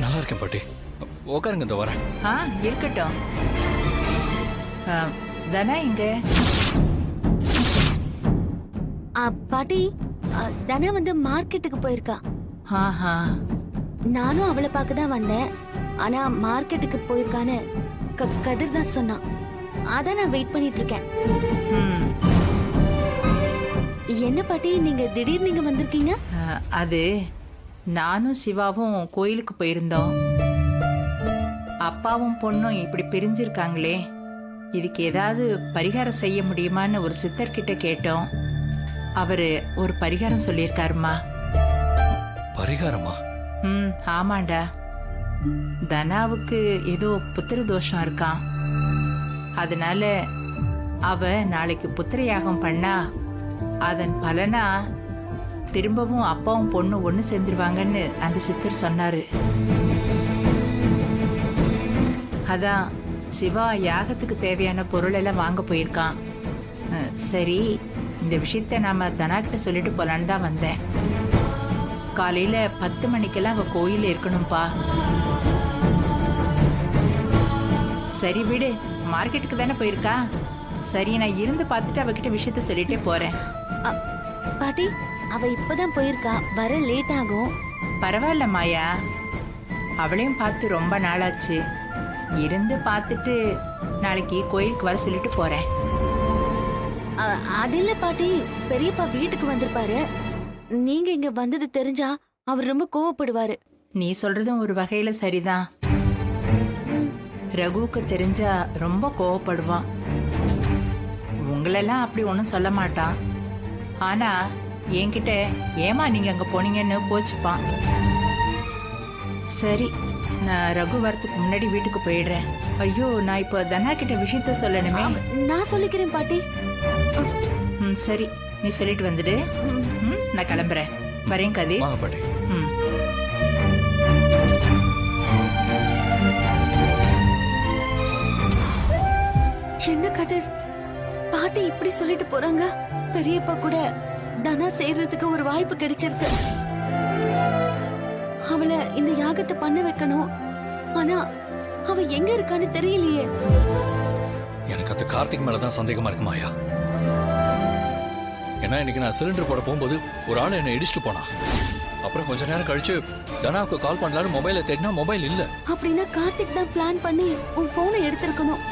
நல்லா இருக்கேன் பாட்டி. உட்காருங்க, இந்த வரேன். இருக்கட்டும். தனா இங்க? பாட்டி, தனா வந்து மார்க்கெட்டுக்கு போயிருக்கா. நானும் அவளை பார்க்க தான் வந்தேன். ஆனா மார்க்கெட்டுக்கு போயிருக்கான்னு கதிர் தான் சொன்னான். அதான் நான் வெயிட் பண்ணிட்டு இருக்கேன். என்ன பாட்டி, நீங்க திடீர்னு இங்க வந்திருக்கீங்க? அது நானும் சிவாவும் கோயிலுக்கு போயிருந்தோம். அப்பாவும் பொண்ணும் இப்படி பிரிஞ்சிருக்காங்களே, இதுக்கு ஏதாவது பரிகாரம் செய்ய முடியுமான்னு ஒரு சித்தர்கிட்ட கேட்டோம். அவரு ஒரு பரிகாரம் சொல்லியிருக்காருமா. பரிகாரமா? ஆமாண்டா. தனாவுக்கு ஏதோ புத்திர தோஷம் இருக்கான். அதனால அவ நாளைக்கு புத்திர யாகம் பண்ணா அதன் பலனா திரும்பவும் அப்பாவும் பொண்ணு ஒண்ணு சேர்ந்துருவாங்கன்னு அந்த சித்தர் சொன்னாரு. அதான் சிவா யாகத்துக்கு தேவையான பொருள் எல்லாம் வாங்க போயிருக்கான். சரி, இந்த விஷயத்த நாம தனா கிட்ட சொல்லிட்டு போலான்னு தான் வந்தேன். காலையில 10 மணிக்கெல்லாம் அவ கோயில இருக்கணும்பா. சரி விடு, மார்க்கெட்டுக்கு தானே போயிருக்கா. சரி, நான் இருந்து பார்த்துட்டு அவகிட்ட விஷயத்த சொல்லிட்டே போறேன். பாட்டி, அவ இப்பதான் போயிருக்கா, வர லேட் ஆகும். பரவாயில்ல மாயா, அவளையும் பார்த்து ரொம்ப நாளாச்சு. இருந்து பார்த்துட்டு நாளைக்கு கோயிலுக்கு வர சொல்லிட்டு போறேன். அது இல்ல பாட்டி, பெரியப்பா வீட்டுக்கு வந்திருப்பாரு. நீங்க இங்க வந்தது தெரிஞ்சா அவர் ரொம்ப கோவப்படுவாரு. நீ சொல்றதும் ஒரு வகையில சரிதான். ரகுவுக்கு தெரிஞ்சா ரொம்ப கோவப்படுவான். உங்களெல்லாம் அப்படி ஒன்னும் சொல்ல மாட்டான். ஆனா என்கிட்ட ஏமா நீங்க அங்க போனீங்கன்னு போச்சுப்பான். சரி, நான் ரகு வரத்துக்கு முன்னாடி வீட்டுக்கு போயிடுறேன். ஐயோ, நான் இப்போ தனா கிட்ட விஷயத்த சொல்லணுமே. நான் சொல்லிக்கிறேன் பாட்டி. சரி, நீ சொல்லிட்டு வந்துடு. நான் கிளம்புறேன். வரேன் கதிர். பாட்டி. என்ன கதிர், பாட்டி இப்படி சொல்லிட்டு போறாங்க? பெரியப்பா கூட தனா செய்யறதுக்கு ஒரு வாய்ப்பு கிடைச்சிருக்கு. அவளை இந்த யாகத்தை பண்ண வைக்கணும். ஆனா அவ எங்க இருக்கான்னு தெரியலையே. எனக்கு அந்த கார்த்திக் மேலதான் சந்தேகமா இருக்கு மாயா. ஏன்னா இன்னைக்கு நான் சிலிண்டர் போட போகும்போது ஒரு ஆள் என்னை இடிச்சுட்டு போனா. அப்புறம் கொஞ்ச நேரம் கழிச்சு தனாவுக்கு கால் பண்ணலான்னு மொபைலை தேடினா மொபைல் இல்ல. அப்படின்னா கார்த்திக் தான் பிளான் பண்ணி உன் போனை எடுத்திருக்கணும்.